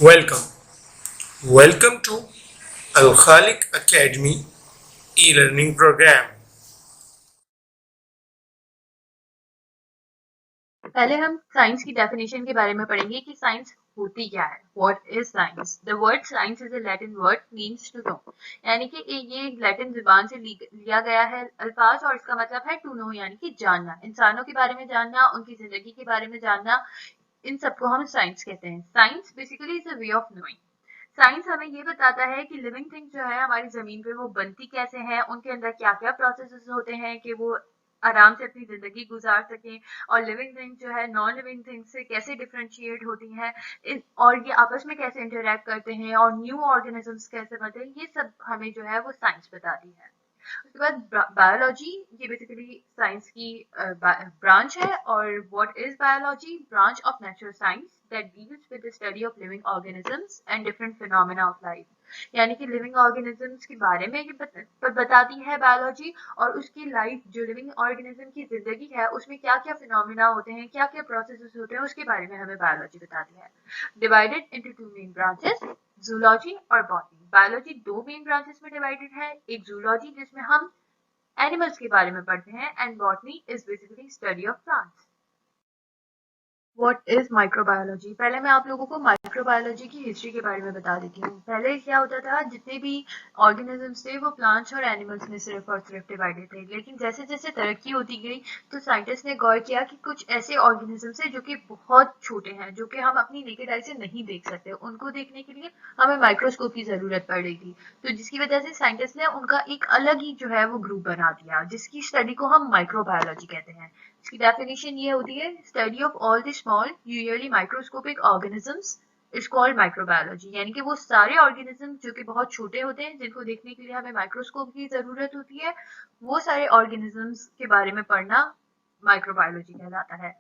Welcome. Welcome to Al Khalik Academy e-learning program. पहले हम science की डेफिनेशन के बारे में पढ़ेंगे कि साइंस होती क्या है. What is science? The word science is a Latin word means to know. यानी कि ये लैटिन जुबान से लिया गया है अल्फाज और इसका मतलब है टू नो यानी कि जानना. इंसानों के बारे में जानना, उनकी जिंदगी के बारे में जानना, इन सबको हम साइंस कहते हैं. Science basically is a way of knowing. Science हमें ये बताता है कि लिविंग थिंग जो है हमारी जमीन पे वो बनती कैसे हैं, उनके अंदर क्या क्या प्रोसेसेस होते हैं कि वो आराम से अपनी जिंदगी गुजार सकें, और लिविंग थिंग जो है नॉन लिविंग थिंग से कैसे डिफ्रेंशिएट होती हैं, और ये आपस में कैसे इंटरेक्ट करते हैं, और न्यू ऑर्गेनिजम्स कैसे बनते हैं, ये सब हमें जो है वो साइंस बताती है. उसके बाद बायोलॉजी, ये बेसिकली साइंस की ब्रांच है. और what is biology? Branch of natural science that deals with the study of living organisms and different phenomena of life. यानी कि लिविंग ऑर्गेनिजम्स के बारे में ये बताती है बायोलॉजी, और उसकी लाइफ जो लिविंग ऑर्गेनिज्म की जिंदगी है उसमें क्या क्या फिनोमेना होते हैं, क्या क्या प्रोसेसेस होते हैं, उसके बारे में हमें बायोलॉजी बताती है. Divided into two main branches, zoology और बॉटनी. बायोलॉजी दो मेन ब्रांचेस में डिवाइडेड है. एक जूलॉजी जिसमें हम एनिमल्स के बारे में पढ़ते हैं, and botany is basically study of plants. What is microbiology? पहले मैं आप लोगों को माइक्रोबायोलॉजी की हिस्ट्री के बारे में बता देती हूँ. पहले क्या होता था, जितने भी ऑर्गेनिजम्स थे वो प्लांट्स और एनिमल्स में सिर्फ और सिर्फ डिवाइडेड थे. लेकिन जैसे जैसे तरक्की होती गई तो साइंटिस्ट ने गौर किया कि कुछ ऐसे ऑर्गेनिजम्स हैं जो कि बहुत छोटे हैं, जो कि हम अपनी नेकेड आई से नहीं देख सकते. उनको देखने के लिए हमें माइक्रोस्कोप की जरूरत पड़ेगी. तो जिसकी वजह से साइंटिस्ट ने उनका एक अलग ही जो है वो ग्रुप बना दिया, जिसकी स्टडी को हम माइक्रोबायोलॉजी कहते हैं. इसकी डेफिनेशन ये होती है, study of all the small usually microscopic organisms is called microbiology. यानी कि वो सारे ऑर्गेनिज्म जो कि बहुत छोटे होते हैं, जिनको देखने के लिए हमें माइक्रोस्कोप की जरूरत होती है, वो सारे ऑर्गेनिजम्स के बारे में पढ़ना माइक्रोबायोलॉजी कहलाता है.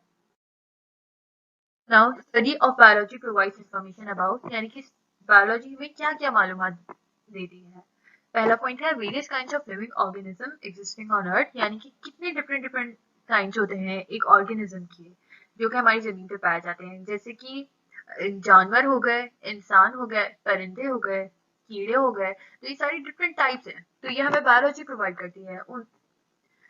Now study of biology provides information about, यानी कि बायोलॉजी में क्या क्या मालूमात देती है. पहला पॉइंट है various kinds of living organism existing on earth. यानी कि कितने डिफरेंट डिफरेंट काइंड्स होते हैं एक ऑर्गेनिज्म के, जो कि हमारी जमीन पे पाए जाते हैं. जैसे कि जानवर हो गए, इंसान हो गए, परिंदे हो गए, कीड़े हो गए. तो ये सारी डिफरेंट टाइप्स हैं, तो ये हमें बायोलॉजी प्रोवाइड करती है. उन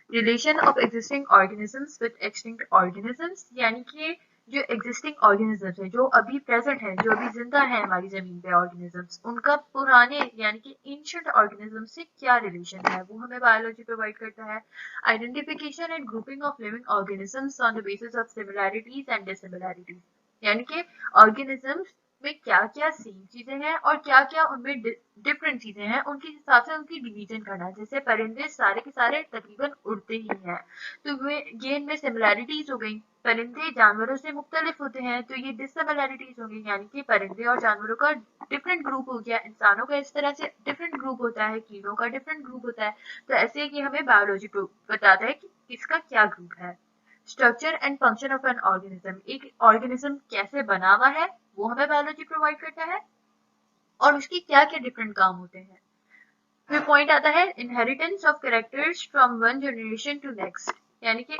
relation of existing organisms with extinct organisms, यानी कि जो एग्जिस्टिंग ऑर्गेनिजम्स है, जो अभी प्रेजेंट है, जो अभी जिंदा है हमारी जमीन पे ऑर्गेनिजम्स, उनका पुराने यानी कि एंशिएंट ऑर्गेनिज्म से क्या रिलेशन है, वो हमें बायोलॉजी प्रोवाइड करता है. Identification and grouping of living organisms on the basis of similarities and dissimilarities. यानी कि ऑर्गेनिजम्स में क्या क्या सेम चीजें हैं और क्या क्या उनमें डिफरेंट चीजें हैं, उनके हिसाब से उनकी डिवीजन करना. जैसे परिंदे सारे के सारे तकरीबन उड़ते ही हैं, तो ये इनमें सिमिलैरिटीज हो गई. परिंदे जानवरों से मुख्तलिफ होते हैं, तो ये डिसमिलैरिटीज हो गई. यानी कि परिंदे और जानवरों का डिफरेंट ग्रुप हो गया. इंसानों का इस तरह से डिफरेंट ग्रुप होता है, कीड़ों का डिफरेंट ग्रुप होता है. तो ऐसे है कि हमें बायोलॉजी बताता है कि किसका क्या ग्रुप है. Structure and function of an organism, एक ऑर्गेनिज्म कैसे बना हुआ है वो हमें बायोलॉजी प्रोवाइड करता है, और उसके क्या क्या डिफरेंट काम होते हैं. फिर पॉइंट आता है inheritance of characters from one generation to next. यानी कि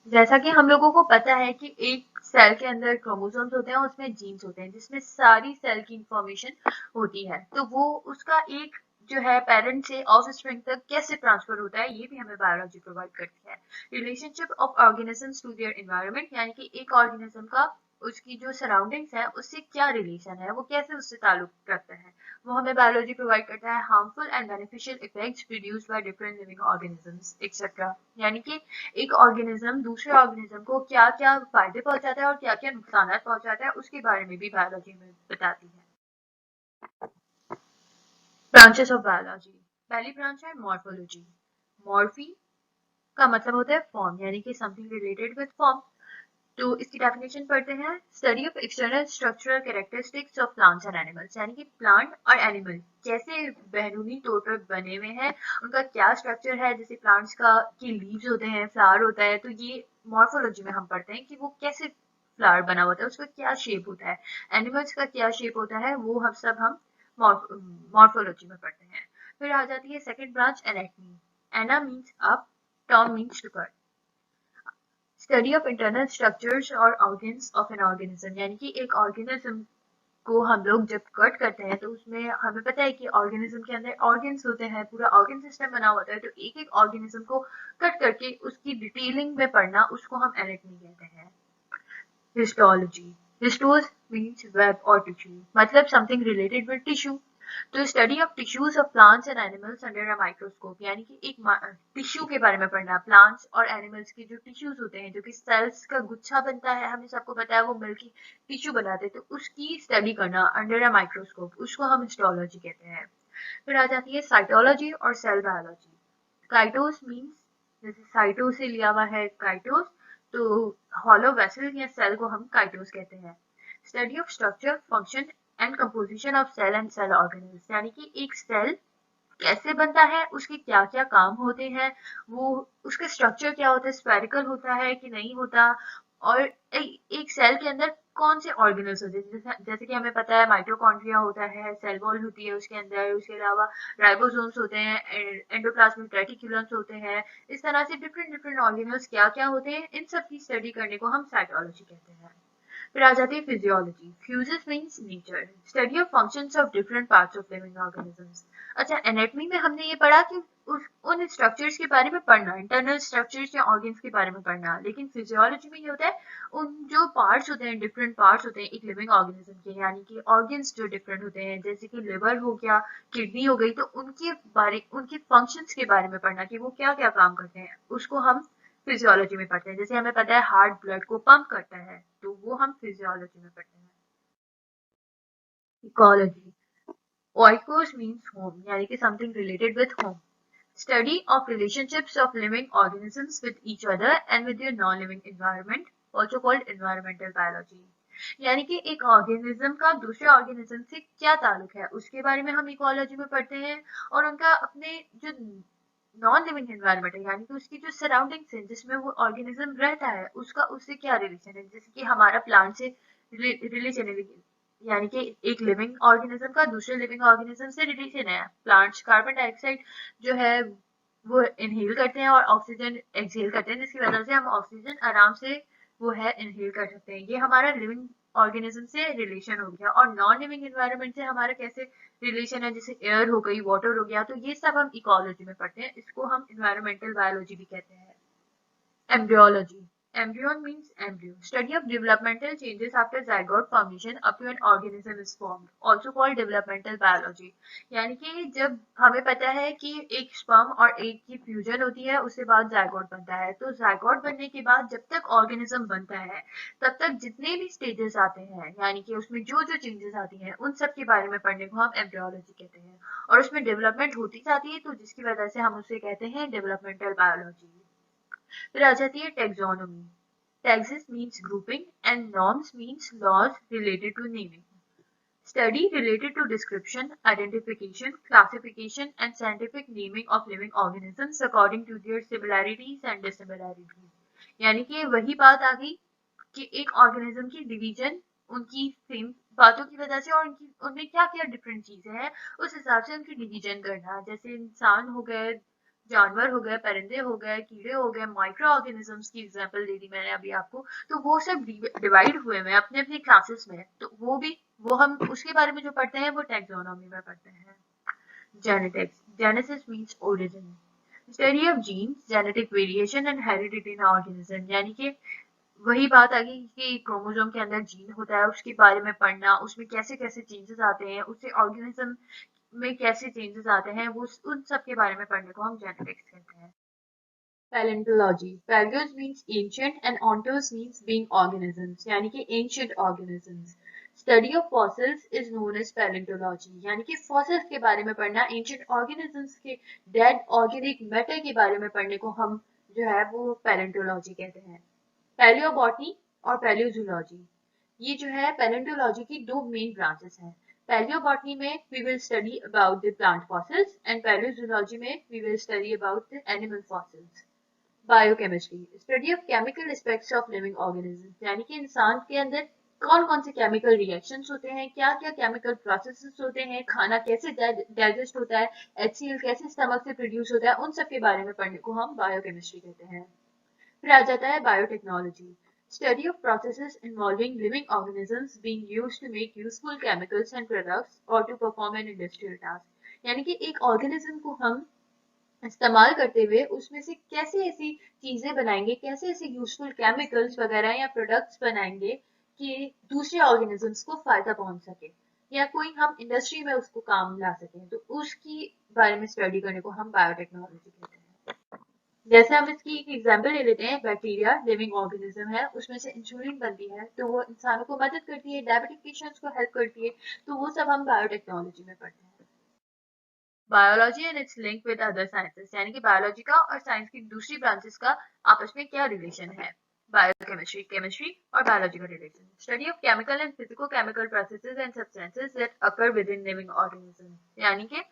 जैसा कि हम लोगों को पता है कि एक सेल के अंदर क्रोमोसोम्स होते हैं, उसमें जीन्स होते हैं, जिसमें सारी सेल की इंफॉर्मेशन होती है. तो वो उसका एक जो है पेरेंट से ऑफ स्प्रिंग तक कैसे ट्रांसफर होता है, ये भी हमें बायोलॉजी प्रोवाइड करती है. Relationship of organisms to their environment, यानी कि एक ऑर्गेनिज्म का उसकी जो सराउंडिंग्स है उससे क्या रिलेशन है, वो कैसे उससे ताल्लुक रखता है, वो हमें बायोलॉजी प्रोवाइड करता है. Harmful and beneficial effects produced by different living organisms etcetera. यानी कि एक ऑर्गेनिज्म दूसरे ऑर्गेनिज्म को क्या क्या फायदे पहुंचाता है और क्या क्या नुकसान पहुंचाता है, उसके बारे में भी बायोलॉजी में बताती है. Branches of biology. पहली ब्रांच है मॉर्फोलॉजी. मॉर्फी का मतलब होता है फॉर्म, यानी कि समथिंग रिलेटेड विद फॉर्म. तो इसकी डेफिनेशन पढ़ते हैं. Study of external structural characteristics of plants and animals. यानी कि प्लांट और एनिमल कैसे बैरूनी तौर पर बने हुए हैं, उनका क्या स्ट्रक्चर है. जैसे प्लांट्स का की लीव्स होते हैं, फ्लावर होता है, तो ये मॉर्फोलॉजी में हम पढ़ते हैं कि वो कैसे फ्लावर बना होता है, उसका क्या शेप होता है. एनिमल्स का क्या शेप होता है, वो हम सब हम मॉर्फोलॉजी में पढ़ते हैं. फिर आ जाती है second branch anatomy. Ana means up, tom means to cut. Study of internal structures और ऑर्गन्स ऑफ एन ऑर्गेनिज्म. यानी कि एक ऑर्गेनिज्म को हम लोग जब कट करते हैं तो उसमें हमें पता है कि ऑर्गेनिज्म के अंदर ऑर्गन्स होते हैं, पूरा ऑर्गन सिस्टम बना होता है, तो एक एक ऑर्गेनिज्म को कट करके उसकी डिटेलिंग में पढ़ना, उसको हम एनाटॉमी कहते हैं। हिस्टोलॉजी, हिस्टोस मीन्स वेब और टिश्यू, मतलब समथिंग रिलेटेड विद टिश्यू। तो study of tissues of plants and animals under a microscope, यानी कि एक टिश्यू के बारे में पढ़ना, प्लांट्स और एनिमल्स के जो टिश्यूज होते हैं, जो कि सेल्स का गुच्छा बनता है, हमें सबको पता है वो मिलके टिश्यू बनाते हैं, तो उसकी स्टडी करना अंडर अ माइक्रोस्कोप, उसको हम हिस्टोलॉजी कहते हैं। फिर आ जाती है साइटोलॉजी और सेल बायोलॉजी। काइटोस मीन्स, जैसे साइटो से लिया हुआ है काइटोस, तो हॉलो वेसल या सेल को हम काइटोस कहते हैं। Study of structure, function and composition of cell and cell organelles, यानी कि एक सेल कैसे बनता है, उसके क्या क्या काम होते हैं, वो उसका स्ट्रक्चर क्या होता है, स्फेरिकल होता है कि नहीं होता, और एक सेल के अंदर कौन से ऑर्गेनल्स होते हैं, जैसे कि हमें पता है माइटोकॉन्ड्रिया होता है, सेल वॉल होती है उसके अंदर, उसके अलावा राइबोसोम्स होते हैं, एंडोप्लाज्मिक रेटिकुलम्स होते हैं, इस तरह से डिफरेंट डिफरेंट ऑर्गेनल्स क्या क्या होते हैं, इन सब की स्टडी करने को हम साइटोलॉजी कहते हैं। फिर आ जाती है physiology. Fuses means nature, study of functions of different parts of living organisms. अच्छा, एनाटॉमी में हमने ये पढ़ा कि उन स्ट्रक्चर्स के बारे में पढ़ना, इंटरनल स्ट्रक्चर्स या ऑर्गन्स के बारे में पढ़ना, लेकिन फिजियोलॉजी में ये होता है उन जो पार्ट्स होते हैं, डिफरेंट पार्ट्स होते हैं एक लिविंग ऑर्गेनिज्म के, यानी कि ऑर्गन्स जो डिफरेंट होते हैं, जैसे कि लिवर हो गया, किडनी हो गई, तो उनके फंक्शंस के बारे में पढ़ना कि वो क्या क्या काम करते हैं, उसको हम फिजियोलॉजी में पढ़ते हैं। जैसे हमें पता है हार्ट ब्लड को पंप करता है, तो वो हम फिजियोलॉजी में पढ़ते हैं। इकोलॉजी, ओइकोस मीन्स होम, यानी कि something related with home. Study of relationships of living organisms with each other and with their non living environment, also called environmental biology. यानी कि एक ऑर्गेनिज्म का दूसरे ऑर्गेनिज्म से क्या ताल्लुक है, उसके बारे में हम इकोलॉजी में पढ़ते हैं, और उनका अपने जो नॉन लिविंग एनवायरनमेंट है, यानी कि उसकी जो सराउंडिंग्स है जिसमें वो ऑर्गेनिज्म रहता है, उसका उससे क्या रिलेशन है, जैसे कि हमारा प्लांट से रिलेशन है, यानी कि एक लिविंग ऑर्गेनिज्म का दूसरे लिविंग ऑर्गेनिज्म से रिलेशन है। प्लांट्स कार्बन डाइऑक्साइड जो है वो इनहेल करते हैं और ऑक्सीजन एक्सहेल करते हैं, जिसकी वजह से हम ऑक्सीजन आराम से वो है इनहेल कर सकते हैं। ये हमारा लिविंग ऑर्गेनिज्म से रिलेशन हो गया। और नॉन लिविंग एनवायरनमेंट से हमारा कैसे रिलेशन है, जैसे एयर हो गई, वाटर हो गया, तो ये सब हम इकोलॉजी में पढ़ते हैं, इसको हम एनवायरमेंटल बायोलॉजी भी कहते हैं। Embryology. Embryon means embryo. Study of developmental changes after zygote formation up to an organism is formed. Also called developmental biology. यानी कि जब हमें पता है कि एक स्पर्म और एग की फ्यूजन होती है, उसके बाद जायगोट बनता है, तो जायगोट बनने के बाद जब तक ऑर्गेनिज्म बनता है, तब तक जितने भी स्टेजेस आते हैं, यानी कि उसमें जो जो चेंजेस आती हैं, उन सब के बारे में पढ़ने को हम एम्ब्रियोलॉजी कहते हैं। और उसमें डेवलपमेंट होती जाती है, तो जिसकी वजह से हम उसे कहते हैं डेवलपमेंटल बायोलॉजी। फिर आ जाती है taxonomy. Taxes means grouping and norms means laws related to naming. Study related to description, identification, classification and scientific naming of living organisms according to their similarities and dissimilarities. यानी कि वही बात आ गई कि एक ऑर्गेनिज्म की डिवीजन उनकी same बातों की वजह से, और उनकी उनमें क्या क्या डिफरेंट चीजें हैं, उस हिसाब से उनकी डिवीजन करना। जैसे इंसान हो गए, जानवर हो गए, परिंदे हो गए, कीड़े हो गए, माइक्रो ऑर्गेनिजम्स की एग्जांपल दे दी मैंने अभी आपको, तो वो सब डिवाइड हुए हैं अपने अपने क्लासेस में, तो वो हम उसके बारे में जो पढ़ते हैं वो टैक्सोनॉमी में पढ़ते हैं। Genetics, genesis means origin. Study of genes, genetic variation and heredity in organism, यानी कि वही बात आ गई कि क्रोमोसोम के अंदर जीन होता है, उसके बारे में पढ़ना, उसमें कैसे कैसे चेंजेस आते हैं, उससे ऑर्गेनिज्म में कैसे चेंजेस आते हैं, वो उन सब के बारे में पढ़ने को हम जेनेटिक्स कहते हैं। Palaeontology, palaeos means ancient and ontos means being organisms, यानी कि ancient organisms. Study of fossils is known as palaeontology, यानी कि फॉसिल्स के बारे में पढ़ना, एंशिएंट ऑर्गेनिजम्स के डेड ऑर्गेनिक मैटर के बारे में पढ़ने को हम जो है वो पैलेंटोलॉजी कहते हैं। पैलियोबॉटनी और पैलियोजूलॉजी, ये जो है पैलेंटोलॉजी की दो मेन ब्रांचेस हैं। पैलियोबॉटनी में we will study about the plant fossils and palaeozoology में we will study about the animal fossils. Biochemistry, study of chemical aspects of living organisms, यानी कि इंसान के अंदर कौन कौन से केमिकल रिएक्शंस होते हैं, क्या क्या केमिकल प्रोसेसेस होते हैं, खाना कैसे डाइजेस्ट होता है, HCl कैसे स्टमक से प्रोड्यूस होता है, उन सब के बारे में पढ़ने को हम बायोकेमिस्ट्री कहते हैं। फिर आ जाता है biotechnology, study of processes involving living organisms being used to make useful chemicals and products or to perform an industrial task. यानी कि एक ऑर्गेनिज्म को हम इस्तेमाल करते हुए उसमें से कैसे ऐसी चीजें बनाएंगे, कैसे ऐसे यूजफुल केमिकल्स वगैरह या प्रोडक्ट्स बनाएंगे कि दूसरे ऑर्गेनिजम्स को फायदा पहुंच सके या कोई हम इंडस्ट्री में उसको काम ला सकें, तो उसकी बारे में स्टडी करने को हम बायोटेक्नोलॉजी कहते हैं। जैसे हम इसकी एक एग्जांपल ले लेते हैं, बैक्टीरिया लिविंग ऑर्गेनिज्म है, उसमें से इंसुलिन बनती है, तो वो इंसानों को मदद करती है, डायबिटिक पेशेंट्स को हेल्प करती है, तो वो सब हम बायोटेक्नोलॉजी में पढ़ते हैं। Biology and it's link with other sciences, यानी कि बायोलॉजी का और साइंस की दूसरी ब्रांचेस का आपस में क्या रिलेशन है। बायोकेमिस्ट्री, केमिस्ट्री और बायोलॉजी का relation, study of chemical and physico chemical processes and substances that occur with in living organism, यानी कि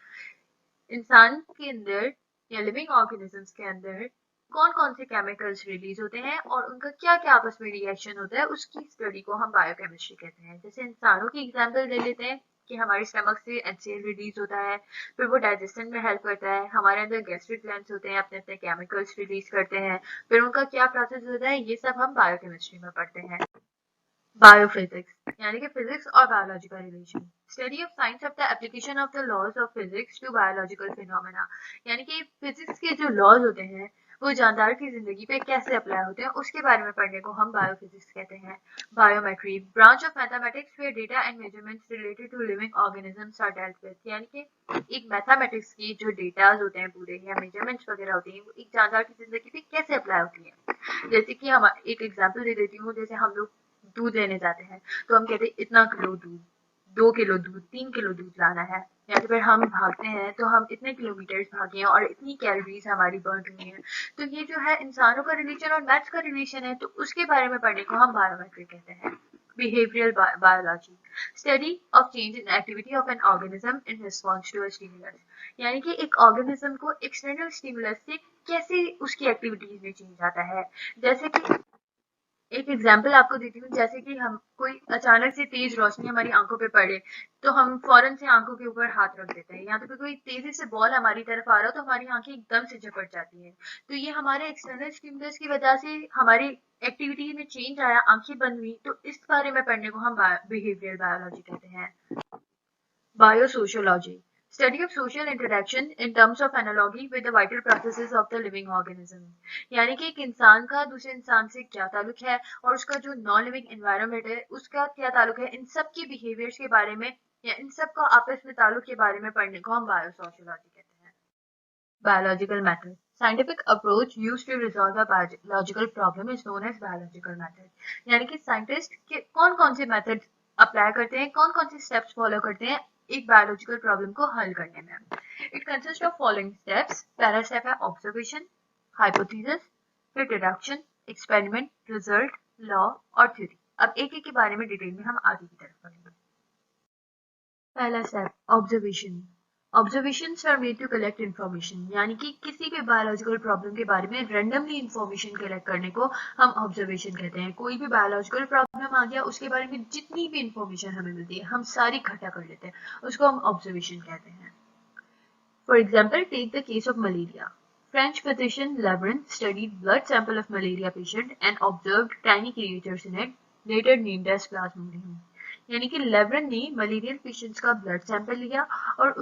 इंसान के अंदर या लिविंग ऑर्गेनिजम्स के अंदर कौन कौन से केमिकल्स रिलीज होते हैं और उनका क्या क्या आपस में रिएक्शन होता है, उसकी स्टडी को हम बायोकेमिस्ट्री कहते हैं। जैसे इंसानों की एग्जांपल ले लेते हैं कि हमारे स्टमक से HCl रिलीज होता है, फिर वो डाइजेशन में हेल्प करता है, हमारे अंदर गैस्ट्रिक ग्लैंड्स होते हैं, अपने अपने केमिकल्स रिलीज करते हैं, फिर उनका क्या प्रोसेस होता है, ये सब हम बायोकेमिस्ट्री में पढ़ते हैं। बायोफिजिक्स, यानी कि फिजिक्स और बायोलॉजी का relation, study of science of the application of the laws of physics to biological phenomena, यानी कि फिजिक्स के जो लॉज होते हैं वो जानदार की जिंदगी पे कैसे अप्लाई होते हैं, उसके बारे में पढ़ने को हम बायोफिजिक्स कहते हैं। Biometry, branch of mathematics where data and measurements related to living organisms are dealt with, यानी कि एक मैथमेटिक्स की जो डेटाज होते हैं पूरे या मेजरमेंट्स वगैरह होती हैं, वो एक जानदार की जिंदगी पे कैसे अप्लाई होती है। जैसे कि हम एक एग्जांपल दे देती हूँ, जैसे हम लोग दूध लेने जाते हैं तो हम कहते हैं इतना किलो दूध, 2 किलो दूध, 3 किलो दूध लाना है, या तो फिर हम भागते हैं तो हम इतने किलोमीटर्स भागे हैं और इतनी कैलोरीज हमारी बर्न हुई हैं। तो ये जो है इंसानों का रिलेशन और मैथ्स का रिलेशन है, तो उसके बारे में पढ़ने को हम बायोमेट्री कहते हैं। Behavioural biology, study of change in activity of an organism in response to a stimulus, यानी कि एक ऑर्गेनिज्म को एक्सटर्नल स्टिमुलस से कैसे उसकी एक्टिविटीज में चेंज आता है। जैसे कि एक एग्जाम्पल आपको देती हूँ, जैसे कि हम कोई अचानक से तेज रोशनी हमारी आंखों पे पड़े तो हम फौरन से आंखों के ऊपर हाथ रख देते हैं, या तो फिर कोई तेजी से बॉल हमारी तरफ आ रहा हो तो हमारी आंखें एकदम से झपट जाती हैं। तो ये हमारे एक्सटर्नल स्टिमुलस की वजह से हमारी एक्टिविटी में चेंज आया, आंखें बंद हुई, तो इस बारे में पढ़ने को हम बिहेवियर बायोलॉजी कहते हैं। Biosociology, study of social interaction in terms of analogy with the vital processes of the living organism, यानी कि एक इंसान का दूसरे इंसान से क्या ताल्लुक है और उसका जो नॉन लिविंग एनवायरनमेंट है उसका क्या ताल्लुक है, इन सब के बिहेवियर्स के बारे में या इन सब का आपस में ताल्लुक के बारे में पढ़ने को हम बायोसोशियोलॉजी कहते हैं। Biological method, scientific approach used to resolve a biological problem is known as biological method, यानी कि साइंटिस्ट के कौन कौन से मेथड अप्लाई करते हैं, कौन कौन से स्टेप्स फॉलो करते हैं एक बायोलॉजिकल प्रॉब्लम को हल करने में। It consist of following steps. पहला स्टेप है ऑब्जर्वेशन, हाइपोथेसिस, फिर डिडक्शन, एक्सपेरिमेंट, रिजल्ट, लॉ और थ्योरी। अब एक एक के बारे में डिटेल में हम आगे की तरफ पढ़ेंगे। पहला step observation. Observations are made to collect information, यानी कि किसी भी बायोलॉजिकल प्रॉब्लम के बारे में रैंडमली इन्फॉर्मेशन कलेक्ट करने को हम ऑब्जर्वेशन कहते हैं। कोई भी बायोलॉजिकल प्रॉब्लम आ गया, उसके बारे में जितनी भी इन्फॉर्मेशन हमें मिलती है हम सारी इकट्ठा कर लेते हैं, उसको हम ऑब्जर्वेशन कहते हैं। For example, take the case of malaria. French physician Lebrun studied blood sample of malaria patient and observed tiny creatures in it, later named as Plasmodium. यानी कि लेब्रन ने मलेरियल पेशेंट्स का ब्लड सैंपल लिया और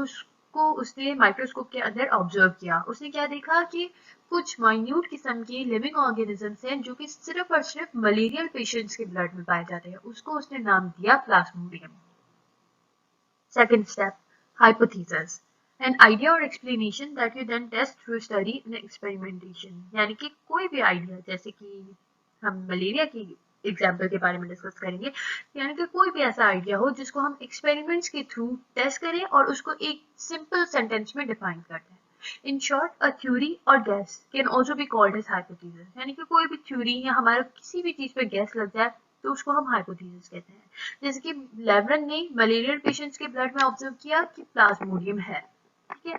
उसने microscope के अंदर observe किया। उसने क्या देखा कि कुछ माइन्यूट किस्म के लिविंग ऑर्गेनिजम्स हैं जो कि सिर्फ और सिर्फ मलेरियल पेशेंट्स के ब्लड में पाए जाते हैं। उसको उसने नाम दिया Plasmodium. Second step, hypothesis, an idea or explanation that you then test through study and experimentation, यानी कि कोई भी आइडिया, जैसे कि हम मलेरिया की एग्जाम्पल के बारे में डिस्कस करेंगे, यानी कि कोई भी ऐसा आइडिया हो जिसको हम एक्सपेरिमेंट्स के थ्रू टेस्ट करें और उसको एक सिंपल सेंटेंस में डिफाइन करते हैं। In short, a theory or guess can also be called as hypothesis, यानी कि कोई भी थ्योरी या हमारा किसी भी चीज पे गैस लग जाए तो उसको हम हाइपोथेसिस कहते हैं। जैसे कि लेब्रन ने मलेरियल पेशेंट्स के ब्लड में ऑब्जर्व किया कि प्लाज्मोडियम है, ठीक है।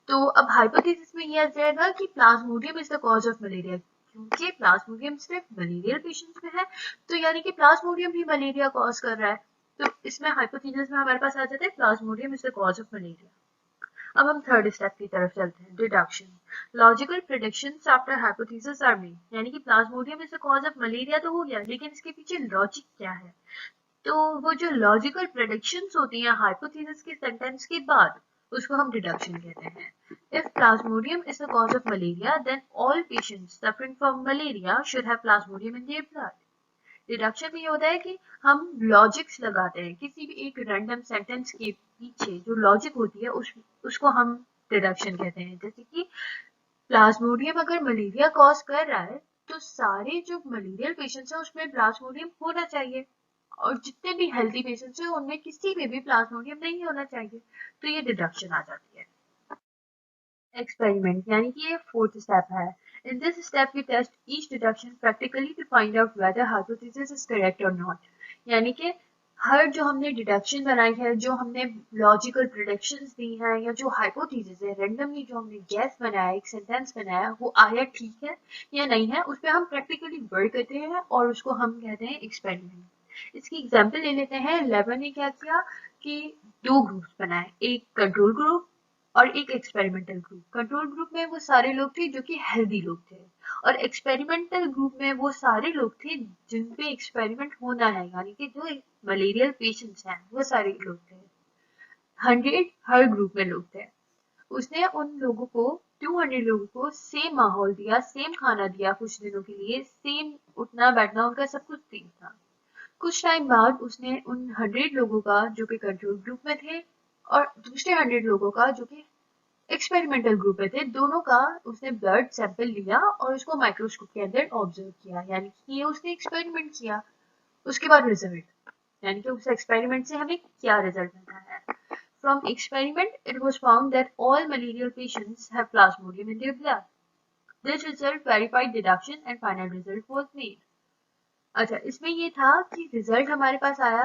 तो अब हाइपोथेसिस में यह आ जाएगा कि plasmodium is the cause of malaria, क्योंकि प्लाज्मोडियम सिर्फ मलेरियल पेशेंट्स में है, तो यानी कि प्लाज्मोडियम भी मलेरिया कॉज कर रहा है। तो इसमें हाइपोथेसिस में हमारे पास आ जाता है plasmodium is the cause of malaria. अब हम थर्ड स्टेप की तरफ चलते हैं, deduction. Logical predictions after hypothesis are made, यानी कि plasmodium is the cause of malaria तो हो गया, लेकिन इसके पीछे लॉजिक क्या है? तो वो जो लॉजिकल प्रेडिक्शंस होती हैं हाइपोथेसिस के सेंटेंस के बाद, उसको हम डिडक्शन कहते हैं। If plasmodium is the cause of malaria, then all patients suffering from malaria should have plasmodium in their blood. Deduction में ये होता है कि हम लॉजिक्स लगाते हैं किसी भी एक रैंडम सेंटेंस के पीछे, जो लॉजिक होती है उसको हम डिडक्शन कहते हैं। जैसे कि प्लाज्मोडियम अगर मलेरिया कॉज कर रहा है तो सारे जो मलेरियल पेशेंट्स हैं उसमें प्लाज्मोडियम होना चाहिए, और जितने भी हेल्दी पेशेंट्स हैं उनमें किसी में भी प्लाज्मोडियम नहीं होना चाहिए, तो ये डिडक्शन आ जाती है। एक्सपेरिमेंट, यानी कि ये फोर्थ स्टेप है। In this step we test each deduction practically to find out whether hypothesis is correct or not. यानी कि हर जो हमने डिडक्शन बनाई है, जो हमने लॉजिकल प्रेडिक्शंस दी हैं, या जो हाइपोथेसिस है, रैंडमली जो हमने गैस बनाया, एक सेंटेंस बनाया, वो आया ठीक है या नहीं है, उस पर हम प्रैक्टिकली वर्क करते हैं और उसको हम कहते हैं एक्सपेरिमेंट। इसकी एग्जांपल ले लेते हैं। लेबर ने क्या किया कि दो ग्रुप्स बनाए, एक कंट्रोल ग्रुप और एक एक्सपेरिमेंटल ग्रुप। कंट्रोल ग्रुप में वो सारे लोग थे जो कि हेल्दी लोग थे, और एक्सपेरिमेंटल ग्रुप में वो सारे लोग थे जिन पे एक्सपेरिमेंट होना है, यानी कि जो मलेरियल पेशेंट्स हैं वो सारे लोग थे। 100 हर ग्रुप में लोग थे। उसने उन लोगों को 200 लोगों को सेम माहौल दिया, सेम खाना दिया कुछ दिनों के लिए, सेम उठना बैठना उनका सब कुछ सेम था। कुछ टाइम बाद उसने उन 100 लोगों का जो कि कंट्रोल ग्रुप में थे और दूसरे 100 लोगों का जो कि एक्सपेरिमेंटल ग्रुप में थे, दोनों का उसने ब्लड सैंपल लिया और उसको माइक्रोस्कोप के अंदर ऑब्जर्व किया, यानी कि ये उसने एक्सपेरिमेंट किया। उसके बाद रिजल्ट, यानी कि उस एक्सपेरिमेंट से हमें क्या रिजल्ट मिलता है। From experiment, it was found that all malarial patients have plasmodium in their blood. This result verified deduction and final result was made. अच्छा, इसमें ये था कि रिजल्ट हमारे पास आया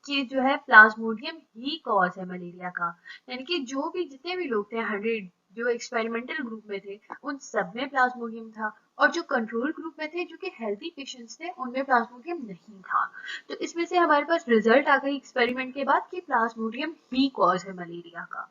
कि जो है प्लाज्मोडियम ही कॉज है मलेरिया का, यानी कि जो भी जितने भी लोग थे 100 जो एक्सपेरिमेंटल ग्रुप में थे उन सब में प्लाज्मोडियम था, और जो कंट्रोल ग्रुप में थे जो कि हेल्दी पेशेंट्स थे उनमें प्लाज्मोडियम नहीं था। तो इसमें से हमारे पास रिजल्ट आ गई एक्सपेरिमेंट के बाद कि प्लाज्मोडियम ही कॉज है मलेरिया का।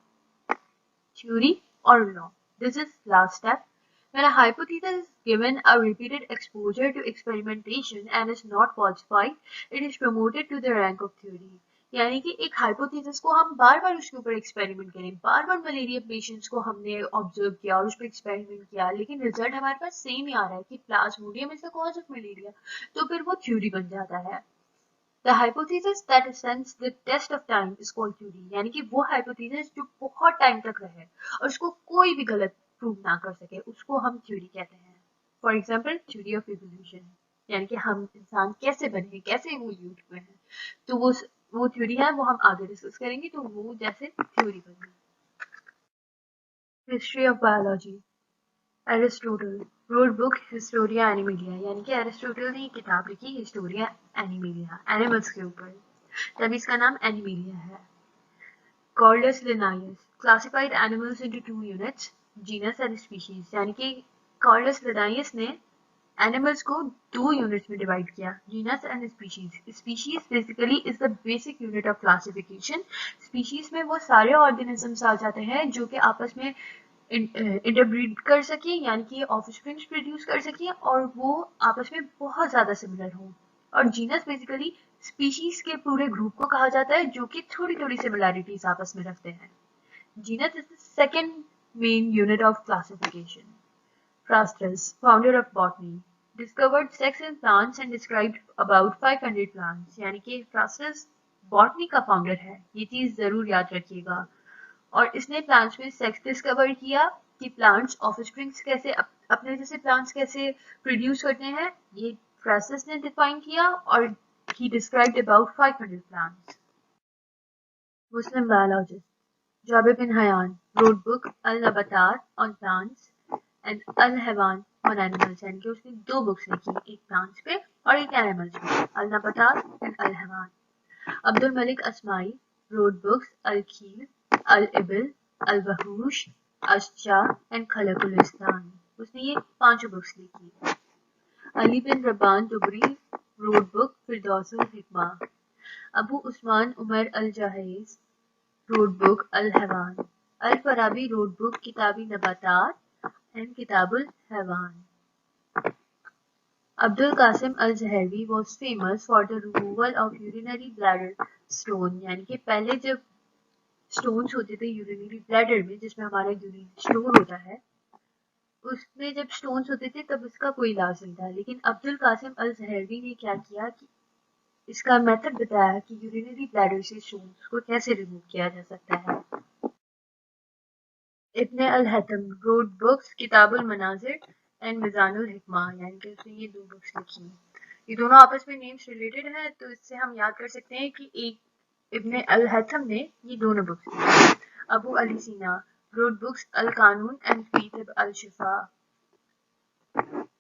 Theory or law. This is last step. When a hypothesis is given a repeated exposure to experimentation and is not falsified, it is promoted to the rank of theory. यानी कि एक hypothesis को हम बार बार उसके ऊपर experiment करें, बार बार malaria patients को हमने ऑब्जर्व किया और उस पर एक्सपेरिमेंट किया, लेकिन रिजल्ट हमारे पास सेम ही आ रहा है कि plasmodium is the cause of malaria, तो फिर वो थ्योरी बन जाता है। The hypothesis that stands the test of time is called theory, यानी कि वो hypothesis जो बहुत टाइम तक रहे और उसको कोई भी गलत प्रूव ना कर सके, उसको हम थ्योरी कहते हैं। For example theory of evolution, यानी कि हम इंसान कैसे बने, कैसे इवोल्यूट हुए हैं, तो वो थ्योरी है, वो हम आगे डिस्कस करेंगे, तो वो जैसे थ्योरी बनी। History of biology. Aristotle wrote book Historia Animalia, यानी कि एरिस्टोटल ने किताब लिखी हिस्टोरिया एनिमेलिया, एनिमल्स के ऊपर, तभी इसका नाम एनिमेलिया है। Cordus Linnaeus classified animals into two units, genus and species, यानी कि Cordus Linnaeus ने एनिमल्स को दो यूनिट्स में डिवाइड किया, genus and species. Species basically is the basic unit of classification. Species में वो सारे ऑर्गेनिजम्स आ जाते हैं जो कि आपस में इंटरब्रीड कर सके, यानी कि ऑफस्प्रिंग्स प्रोड्यूस कर सके और वो आपस में बहुत ज्यादा सिमिलर हो। और जीनस बेसिकली स्पीशीज के पूरे ग्रुप को कहा जाता है जो कि थोड़ी थोड़ी सिमिलैरिटीज आपस में रखते हैं। Genus is the second main unit of classification. Frastus, founder of botany, discovered sex in plants and described about 500 plants, यानी कि फ्रास्टस बॉटनी का फाउंडर है, ये चीज जरूर याद रखिएगा। और इसने प्लांट्स में सेक्स डिस्कवर किया कि प्लांट्स ऑफस्प्रिंग्स कैसे अपने जैसे प्लांट्स कैसे प्रोड्यूस करते हैं, ये फ्रास्टस ने डिफाइन किया, और he described about 500 plants. Muslim biologist Jabir bin Hayyan wrote book Al-Nabatat on plants and Al Hayawan on animals, यानी कि उसने दो बुक्स लिखी, एक प्लांट्स पे और एक एनिमल्स पे, Al Nabatat and Al Hayawan. Abdul Malik Asmai wrote books Al Khil, Al Ibil, Al Wuhush, Ashja and Khalqul Insan, उसने ये पांचों बुक्स लिखी। Ali bin Rabban Dubri wrote book Firdausul Hikma. Abu Usman Umar Al Jahiz wrote book Al Hayawan. Al Farabi wrote book किताबी नबातात and किताबुल हैवान. Abdul Qasim al-Zahawi was famous for the removal of urinary bladder stone. यानी कि पहले जब stones होते थे urinary bladder में, जिसमें हमारा यूरिन स्टोर होता है, उसमें जब स्टोन्स होते थे तब इसका कोई इलाज नहीं था. लेकिन अब्दुल कासिम अल जहरवी ने क्या किया कि इसका मेथड बताया कि यूरिनरी ब्लैडर से स्टोन्स को कैसे रिमूव किया जा सकता है. इब्न अल हैथम wrote books किताबुल मनाजिर एंड मिजानुल हिकमा, यानी कि उसने ये 2 बुक्स लिखी. ये दोनों आपस में नेम्स रिलेटेड हैं, तो इससे हम याद कर सकते हैं कि एक इब्न अल हैथम ने ये दोनों बुक्स लिखी. अबू अली सीना wrote books अल कानून and fee तिब Al Shifa.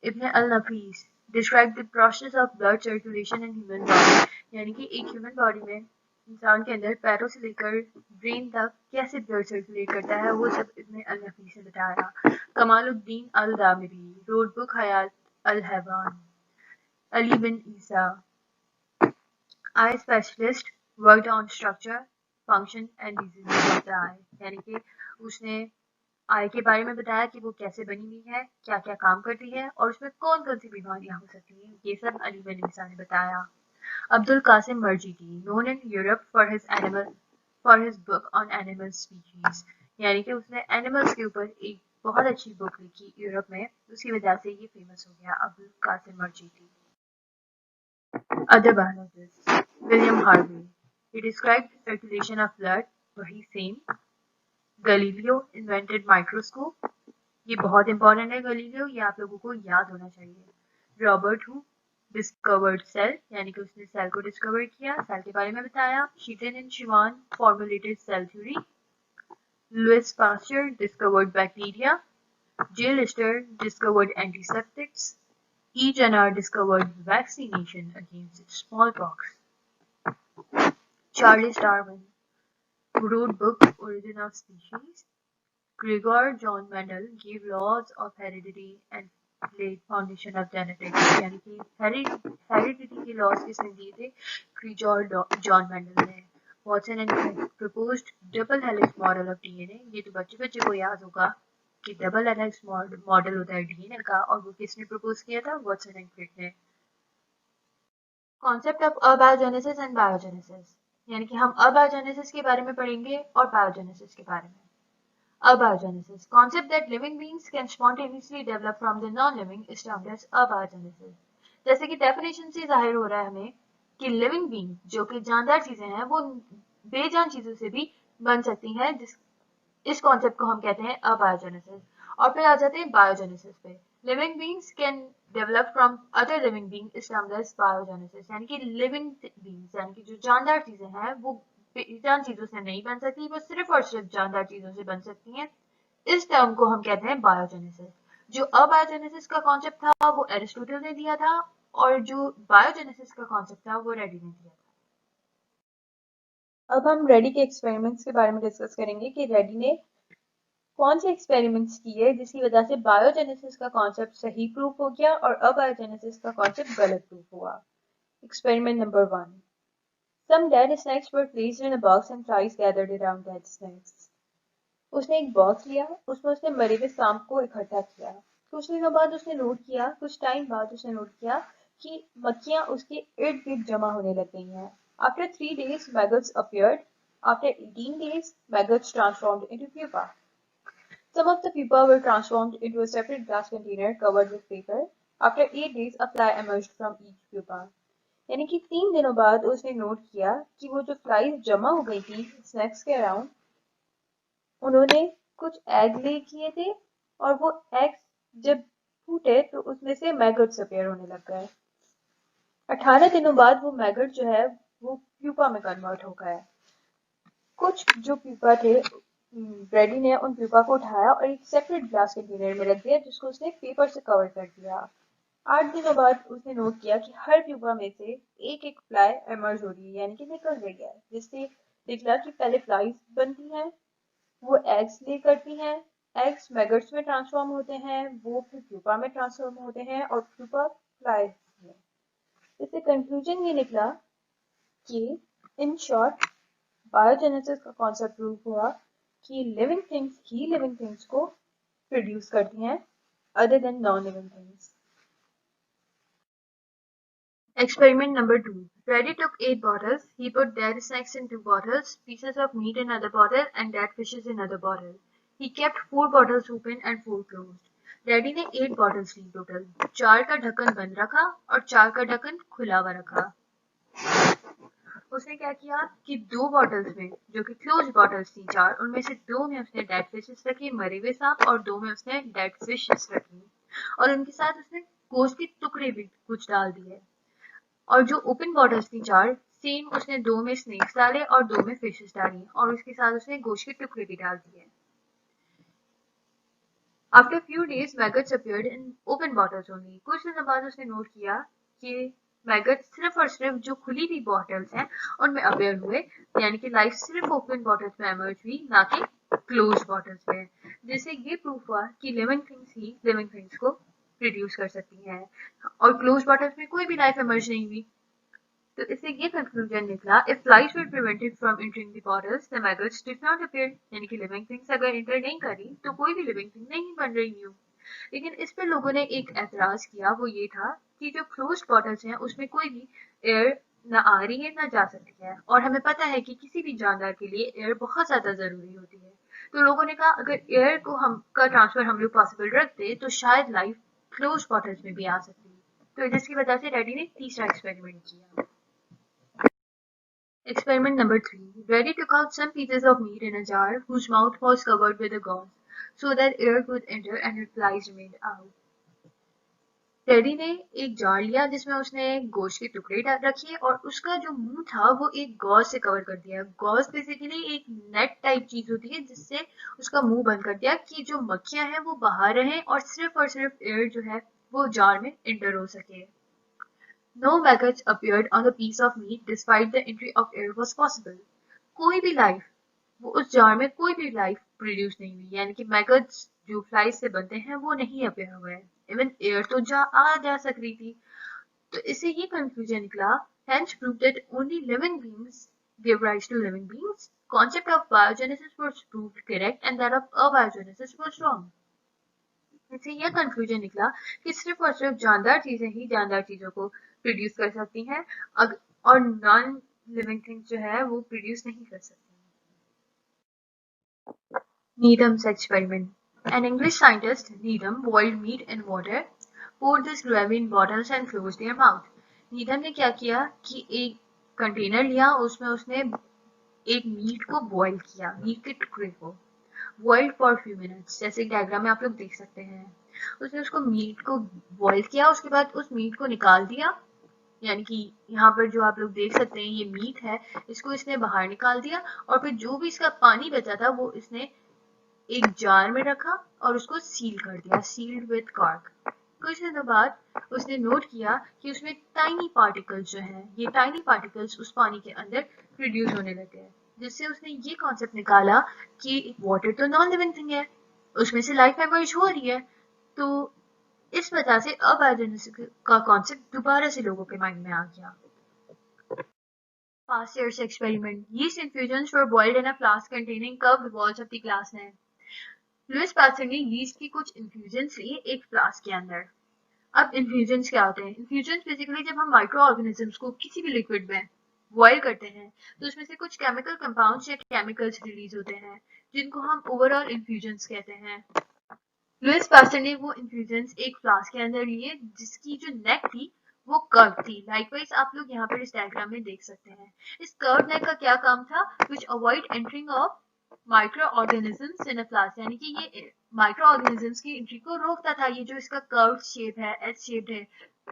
Ibn al-Nafis described the process of blood circulation in human body, यानी कि एक ह्यूमन बॉडी में इंसान के अंदर पैरों से लेकर ब्रेन तक कैसे ब्लड सर्कुलेट करता है, वो सब इब्न अल-नफीस ने बताया. Kamaluddin अल-दामिरी wrote book Hayat अल-हैवान. Ali bin Isa, eye specialist, worked on structure, function and diseases of the eye, यानी कि उसने आई के बारे में बताया कि वो कैसे बनी हुई है, क्या क्या काम करती है और उसमें कौन कौन सी बीमारियां हो सकती हैं. ये सब अली बिन ईसा ने बताया. Abdul Qasim Marjidi known in Europe for his book on animal species, यानी कि उसने एनिमल्स के ऊपर एक बहुत अच्छी बुक लिखी यूरोप में, उसकी वजह से ये फेमस हो गया. Abdul Qasim Marjidi. Other biologists, William Harvey, he described the circulation of blood, वही सेम. गैलीलियो इन्वेंटेड माइक्रोस्कोप, ये बहुत इंपॉर्टेंट है. गैलीलियो ये आप लोगों को याद होना चाहिए. रॉबर्ट हू डिस्कवर्ड सेल, यानी कि उसने सेल को डिस्कवर किया, सेल के बारे में बताया. Schleiden and Schwann formulated cell theory. Louis Pasteur discovered bacteria. J Lister discovered antiseptics. E. Jenner discovered vaccination against smallpox. Charles Darwin wrote book Origin of Species. Gregor John Mendel gave laws of heredity and laid foundation of genetics, यानी कि heredity के laws किसने दिए थे? Gregor John Mendel ने. Watson and Crick proposed double helix model of DNA. ये तो बच्चे बच्चे को याद होगा कि डबल हेलिक्स मॉडल होता है डीएनए का, और वो किसने प्रपोज किया था? वॉटसन एंड क्रिक ने. Concept of abiogenesis and biogenesis, यानी कि हम अबायोजेनेसिस के बारे में पढ़ेंगे और बायोजेनेसिस के बारे में. Abiogenesis, concept that living beings can spontaneously develop from the non-living is termed as abiogenesis. जैसे कि डेफिनेशन से जाहिर हो रहा है हमें कि लिविंग बींग जो कि जानदार चीजें हैं वो बेजान चीजों से भी बन सकती हैं. इस कॉन्सेप्ट को हम कहते हैं अबायोजेनेसिस. और फिर आ जाते हैं बायोजेनेसिस पे. Living beings can develop from other living being is termed as biogenesis, यानी कि लिविंग बींग्स यानी कि जो जानदार चीजें हैं वो बेजान चीजों से नहीं बन सकती, वो सिर्फ और सिर्फ जानदार चीजों से बन सकती हैं. इस टर्म को हम कहते हैं बायोजेनेसिस. जो अबायोजेनेसिस का कॉन्सेप्ट था वो एरिस्टोटल ने दिया था, और जो बायोजेनेसिस का कॉन्सेप्ट था वो रेडी ने दिया था. अब हम रेडी के एक्सपेरिमेंट्स के बारे में डिस्कस करेंगे कि रेडी ने कौन से एक्सपेरिमेंट्स किए जिसकी वजह से बायोजेनेसिस का कॉन्सेप्ट सही प्रूफ हो गया और अबायोजेनेसिस का कॉन्सेप्ट गलत प्रूफ हुआ. Experiment number 1. Some dead snakes were placed in a box and flies gathered around dead snakes. उसने एक बॉक्स लिया, उसमें उसने मरे हुए सांप को इकट्ठा किया. कुछ दिनों बाद उसने नोट किया, कुछ टाइम बाद उसने नोट किया कि मक्खियां उसके इर्द गिर्द जमा होने लग गई हैं. After 3 days, maggots appeared. After 18 days, maggots transformed into pupa. Some of the pupa were transformed into a separate glass container covered with paper. After 8 days, a fly emerged from each pupa. यानी कि 3 दिनों बाद उसने note किया कि वो जो flies जमा हो गई थी स्नैक्स के अराउंड, उन्होंने कुछ एग ले किए थे और वो एग्स जब फूटे तो उसमें से मैगट्स अपीयर होने लग गए. 18 दिनों बाद वो मैगट जो है वो प्यूपा में कन्वर्ट हो गया. कुछ जो प्यूपा थे, रेडी ने उन प्यूपा को उठाया और एक सेपरेट ग्लास कंटेनर में रख दिया जिसको उसने पेपर से कवर कर दिया. 8 दिनों बाद उसने नोट किया कि हर प्यूपा में से एक एक फ्लाई एमर्ज हो रही है, यानी कि निकल रही है, जिससे निकला कि पहले फ्लाइज बनती हैं, वो एग्स ले करती हैं, एग्स मैगट्स में ट्रांसफॉर्म होते हैं, वो फिर प्यूपा में ट्रांसफॉर्म होते हैं और प्यूपा फ्लाइज में. इससे कंक्लूजन ये निकला कि इन शॉर्ट बायोजेनेसिस का कॉन्सेप्ट प्रूव हुआ कि लिविंग थिंग्स ही लिविंग थिंग्स को प्रोड्यूस करती हैं other than non living things. Experiment number 2. Freddy took 8 bottles. He put dead snacks in 2 bottles, pieces of meat in another bottle, and dead fishes in another bottle. He kept 4 bottles open and 4 closed. Daddy ने 8 bottles ली total, 4 का ढक्कन बंद रखा और 4 का ढक्कन खुला हुआ रखा। उसने क्या किया कि 2 बॉटल्स में, जो कि क्लोज बॉटल्स थी 4, उनमें से 2 में उसने डेड फिशेस रखी, मरे हुए सांप, और 2 में उसने डेड फिशेस रखी, और उनके साथ उसने गोश्त के टुकड़े भी कुछ डाल दिए। और जो ओपन बॉटल्स थी 4, सेम उसने 2 में स्नेक्स डाले और 2 में फिशेस डाली, और उसके साथ उसने गोश्त के टुकड़े भी डाल दिए। After a few days, maggots appeared in open bottles only. कुछ दिनों बाद उसने नोट किया कि मैगट सिर्फ और सिर्फ जो खुली हुई बॉटल्स हैं उनमें अपेयर हुए, यानी कि लाइफ सिर्फ ओपन बॉटल्स में एमर्ज हुई, ना कि क्लोज बॉटल्स में, जिससे ये प्रूफ हुआ कि लिविंग थिंग्स ही लिविंग थिंग्स को प्रोड्यूस कर सकती हैं, और क्लोज बॉटल्स में कोई भी लाइफ एमर्ज नहीं हुई। तो इससे ये कंक्लूजन निकला, if flies were prevented from entering the bottles the maggots did not appear, यानी कि लिविंग थिंग्स अगर एंटर नहीं करी तो कोई भी लिविंग थिंग नहीं बन रही न्यू। लेकिन इस पर लोगों ने एक एतराज किया, वो ये था कि जो क्लोज्ड बॉटल्स हैं उसमें कोई भी एयर ना आ रही है ना जा सकती है, और हमें पता है कि किसी भी जानदार के लिए एयर बहुत ज्यादा जरूरी होती है। तो लोगों ने कहा अगर एयर को हम का ट्रांसफर हम लोग पॉसिबल रखते तो शायद लाइफ क्लोज बॉटल्स में भी आ सकती। तो जिसकी वजह से डैडी ने तीसरा एक्सपेरिमेंट किया। Experiment number 3. Reddy took out some pieces of meat in a jar whose mouth was covered with a gauze, so that air could enter and its flies remained out. Ready ने एक jar लिया जिसमें उसने गोश्त के टुकड़े रखे और उसका जो मुंह था वो एक गॉज से कवर कर दिया। गॉज बेसिकली एक नेट टाइप चीज होती है जिससे उसका मुंह बंद कर दिया कि जो मक्खियां हैं वो बाहर रहें और सिर्फ एयर जो है वो जार में एंटर हो सके। No maggots appeared on the piece of meat despite the entry of air was possible. कोई भी लाइफ, वो उस जार में कोई भी लाइफ प्रोड्यूस नहीं हुई, यानी कि मैगट्स जो फ्लाइज से बनते हैं वो नहीं अपेयर हुए हैं। इवन एयर तो जा सक रही थी। तो इससे ये कंक्लूजन निकला, hence proved that only living beings give rise to living beings. Concept of biogenesis was proved correct and that of abiogenesis was wrong. इससे यह कंक्लूजन निकला कि सिर्फ और सिर्फ जानदार चीजें ही जानदार चीजों को प्रोड्यूस कर सकती हैं, और नॉन लिविंग थिंग्स जो है वो प्रोड्यूस नहीं कर सकती। Needham's experiment. An English scientist, Needham, boiled meat in water, poured this gravy in bottles and closed their mouth. Needham ने क्या किया कि एक कंटेनर लिया, उसमें उसने एक मीट को बॉईल किया, मीट के टुकड़े को बॉइल्ड फॉर फ्यू मिनट्स, जैसे डायग्राम में आप लोग देख सकते हैं। उसने उसको मीट को बॉईल किया, उसके बाद उस मीट को निकाल दिया, यानी कि यहाँ पर जो आप लोग देख सकते हैं ये मीट है, इसको इसने बाहर निकाल दिया, और फिर जो भी इसका पानी बचा था वो इसने एक जार में रखा और उसको सील कर दिया, सील्ड विद कॉर्क। कुछ दिनों बाद उसने नोट किया कि उसमें टाइनी पार्टिकल्स जो हैं, ये टाइनी पार्टिकल्स उस पानी के अंदर प्रोड्यूस होने लगे, जिससे उसने ये कॉन्सेप्ट निकाला कि वाटर तो नॉन लिविंग थिंग है, उसमें से लाइफ एमर्ज हो रही है। तो इस वजह से अबायोजेनेसिस का कॉन्सेप्ट दोबारा से लोगों के माइंड में आ गया। Past year's experiment. Yeast infusions were boiled in a flask containing curved walls of the glass net. Louis Pasteur ने यीस्ट की कुछ इन्फ्यूजन्स लिए एक फ्लास्क के अंदर। अब इन्फ्यूजन्स क्या होते हैं? इन्फ्यूजन्स बेसिकली जब हम माइक्रो ऑर्गेनिजम्स को किसी भी लिक्विड में बॉयल करते हैं तो उसमें से कुछ केमिकल कंपाउंड्स या केमिकल्स रिलीज होते हैं जिनको हम ओवरऑल इन्फ्यूजन्स कहते हैं। लुइस पास्चर ने वो इन्फ्यूजन्स एक फ्लास्क के अंदर लिए जिसकी जो नेक थी वो कर्व थी। लाइकवाइज आप लोग यहाँ पर इस डायग्राम में देख सकते हैं। इस कर्व नेक का क्या काम था? Which avoid entering of microorganisms in a flask, यानी कि ये माइक्रो ऑर्गेनिजम्स की एंट्री को रोकता था। ये जो इसका कर्व शेप है, एस शेप्ड है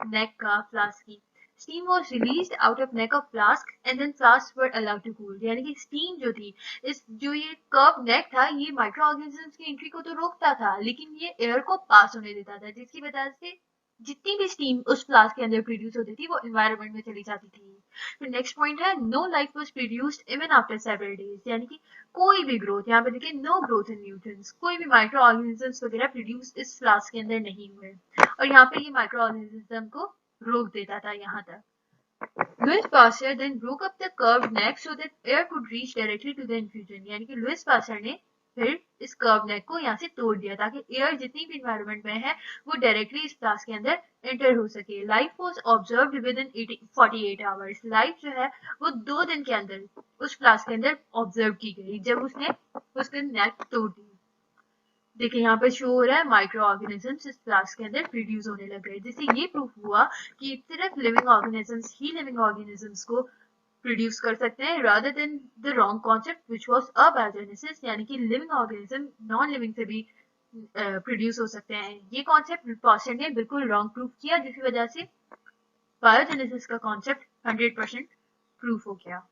नेक का फ्लास्क की। Steam was released out of neck of flask and then flasks were allowed to cool. यानी कि steam जो थी, इस जो ये कर्व नेक था ये माइक्रो ऑर्गेनिजम्स की एंट्री को तो रोकता था लेकिन ये एयर को पास होने देता था, जिसकी वजह से जितनी भी स्टीम उस फ्लास्क के अंदर प्रोड्यूस होती थी वो एनवायरनमेंट में चली जाती थी। फिर नेक्स्ट पॉइंट है, no life was produced even after several days, यानी कि कोई भी ग्रोथ, यहाँ पे देखिए नो ग्रोथ इन न्यूट्रंस, कोई भी माइक्रो ऑर्गेनिजम्स वगैरह प्रोड्यूस इस फ्लास्क के अंदर नहीं हुए, और यहाँ पे ये माइक्रो ऑर्गेनिज्म को रोक देता था यहाँ तक। Louis Pasteur then broke up the curved neck so that air could reach directly to the infusion, यानी कि लुइस पास्चर ने फिर इस कर्व नेक को यहाँ से तोड़ दिया ताकि एयर जितनी भी इन्वायरमेंट में है वो डायरेक्टली इस फ्लास्क के अंदर एंटर हो सके। Life was observed with in 48 hours. Life जो है वो 2 दिन के अंदर उस फ्लास्क के अंदर ऑब्जर्व की गई जब उसने उसके नेक तोड़ दी। देखिए यहाँ पे शो हो रहा है माइक्रो ऑर्गेनिजम्स इस फ्लास्क के अंदर प्रोड्यूस होने लग गए, जिससे ये प्रूफ हुआ कि सिर्फ लिविंग ऑर्गेनिजम्स ही लिविंग ऑर्गेनिजम्स को प्रोड्यूस कर सकते हैं rather than the wrong concept which was abiogenesis, यानी कि लिविंग ऑर्गेनिज्म नॉन लिविंग से भी प्रोड्यूस हो सकते हैं। ये कॉन्सेप्ट पॉस्टन ने बिल्कुल रॉन्ग प्रूफ किया, जिसकी वजह से बायोजेनेसिस का कॉन्सेप्ट 100% प्रूफ हो गया।